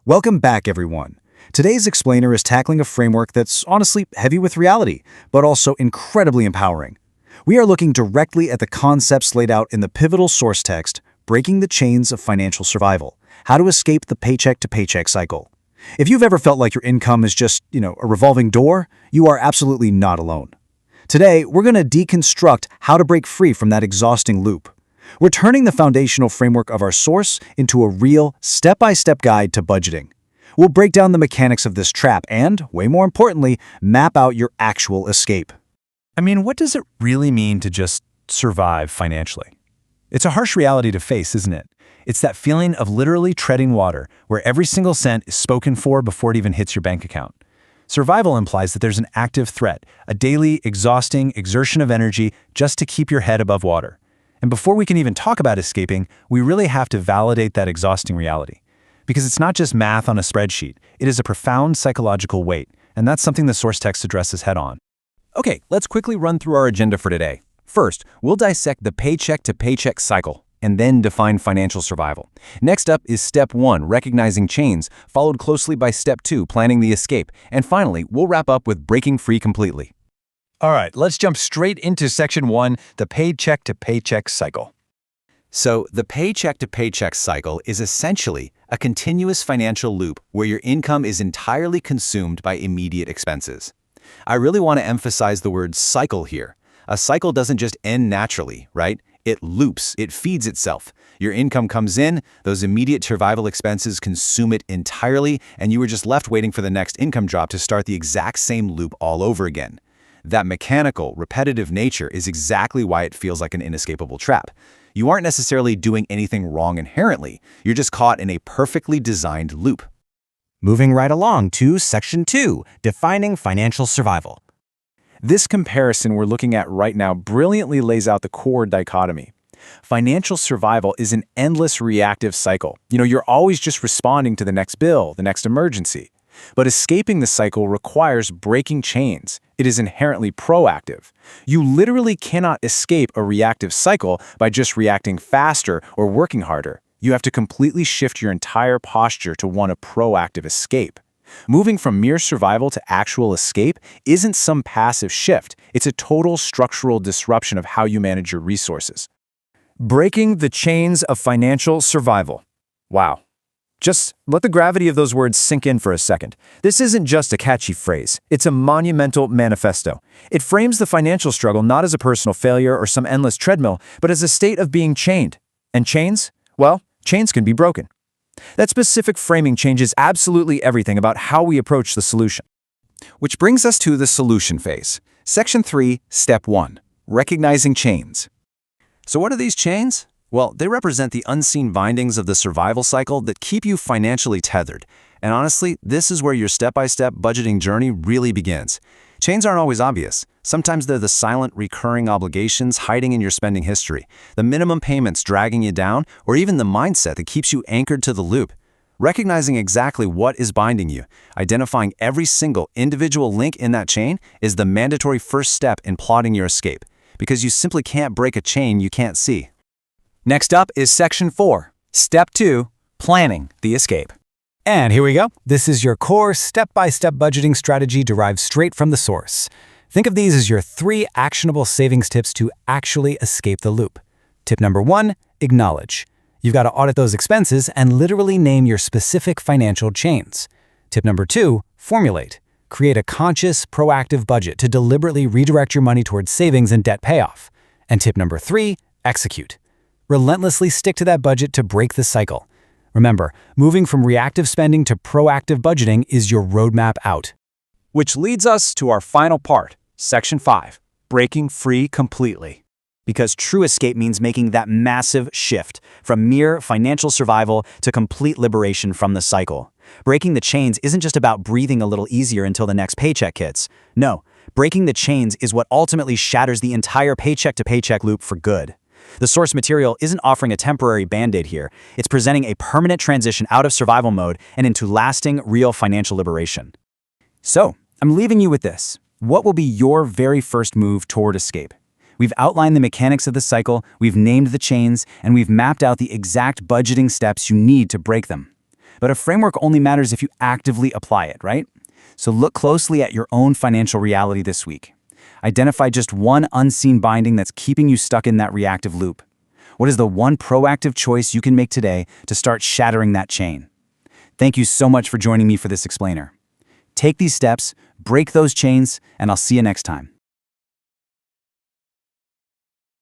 Welcome back, everyone. Today's explainer is tackling a framework that's honestly heavy with reality, but also incredibly empowering. We are looking directly at the concepts laid out in the pivotal source text, Breaking the Chains of Financial Survival, How to Escape the Paycheck-to-Paycheck Cycle. If you've ever felt like your income is just, a revolving door, you are absolutely not alone. Today, we're going to deconstruct how to break free from that exhausting loop. We're turning the foundational framework of our source into a real, step-by-step guide to budgeting. We'll break down the mechanics of this trap and, way more importantly, map out your actual escape. What does it really mean to just survive financially? It's a harsh reality to face, isn't it? It's that feeling of literally treading water, where every single cent is spoken for before it even hits your bank account. Survival implies that there's an active threat, a daily, exhausting exertion of energy just to keep your head above water. And before we can even talk about escaping, we really have to validate that exhausting reality. Because it's not just math on a spreadsheet, it is a profound psychological weight, and that's something the source text addresses head-on. Okay, let's quickly run through our agenda for today. First, we'll dissect the paycheck-to-paycheck cycle, and then define financial survival. Next up is Step 1, recognizing chains, followed closely by Step 2, planning the escape. And finally, we'll wrap up with breaking free completely. All right, let's jump straight into Section 1, the paycheck-to-paycheck cycle. So, the paycheck-to-paycheck cycle is essentially a continuous financial loop where your income is entirely consumed by immediate expenses. I really want to emphasize the word cycle here. A cycle doesn't just end naturally, right? It loops, it feeds itself. Your income comes in, those immediate survival expenses consume it entirely, and you are just left waiting for the next income drop to start the exact same loop all over again. That mechanical, repetitive nature is exactly why it feels like an inescapable trap. You aren't necessarily doing anything wrong inherently. You're just caught in a perfectly designed loop. Moving right along to Section 2, defining financial survival. This comparison we're looking at right now brilliantly lays out the core dichotomy. Financial survival is an endless reactive cycle. You're always just responding to the next bill, the next emergency. But escaping the cycle requires breaking chains. It is inherently proactive. You literally cannot escape a reactive cycle by just reacting faster or working harder. You have to completely shift your entire posture to one of proactive escape. Moving from mere survival to actual escape isn't some passive shift. It's a total structural disruption of how you manage your resources. Breaking the chains of financial survival. Wow. Just let the gravity of those words sink in for a second. This isn't just a catchy phrase. It's a monumental manifesto. It frames the financial struggle not as a personal failure or some endless treadmill, but as a state of being chained. And chains? Well, chains can be broken. That specific framing changes absolutely everything about how we approach the solution. Which brings us to the solution phase. Section 3, Step 1, recognizing chains. So what are these chains? Well, they represent the unseen bindings of the survival cycle that keep you financially tethered. And honestly, this is where your step-by-step budgeting journey really begins. Chains aren't always obvious. Sometimes they're the silent, recurring obligations hiding in your spending history, the minimum payments dragging you down, or even the mindset that keeps you anchored to the loop. Recognizing exactly what is binding you, identifying every single individual link in that chain is the mandatory first step in plotting your escape, because you simply can't break a chain you can't see. Next up is Section 4, Step 2, planning the escape. And here we go. This is your core step-by-step budgeting strategy derived straight from the source. Think of these as your 3 actionable savings tips to actually escape the loop. Tip number 1, acknowledge. You've got to audit those expenses and literally name your specific financial chains. Tip number 2, formulate. Create a conscious, proactive budget to deliberately redirect your money towards savings and debt payoff. And tip number 3, execute. Relentlessly stick to that budget to break the cycle. Remember, moving from reactive spending to proactive budgeting is your roadmap out. Which leads us to our final part, Section 5, breaking free completely. Because true escape means making that massive shift from mere financial survival to complete liberation from the cycle. Breaking the chains isn't just about breathing a little easier until the next paycheck hits. No, breaking the chains is what ultimately shatters the entire paycheck-to-paycheck loop for good. The source material isn't offering a temporary band-aid here. It's presenting a permanent transition out of survival mode and into lasting, real financial liberation. So, I'm leaving you with this. What will be your very first move toward escape? We've outlined the mechanics of the cycle, we've named the chains, and we've mapped out the exact budgeting steps you need to break them. But a framework only matters if you actively apply it, right? So look closely at your own financial reality this week. Identify just one unseen binding that's keeping you stuck in that reactive loop. What is the one proactive choice you can make today to start shattering that chain? Thank you so much for joining me for this explainer. Take these steps, break those chains, and I'll see you next time.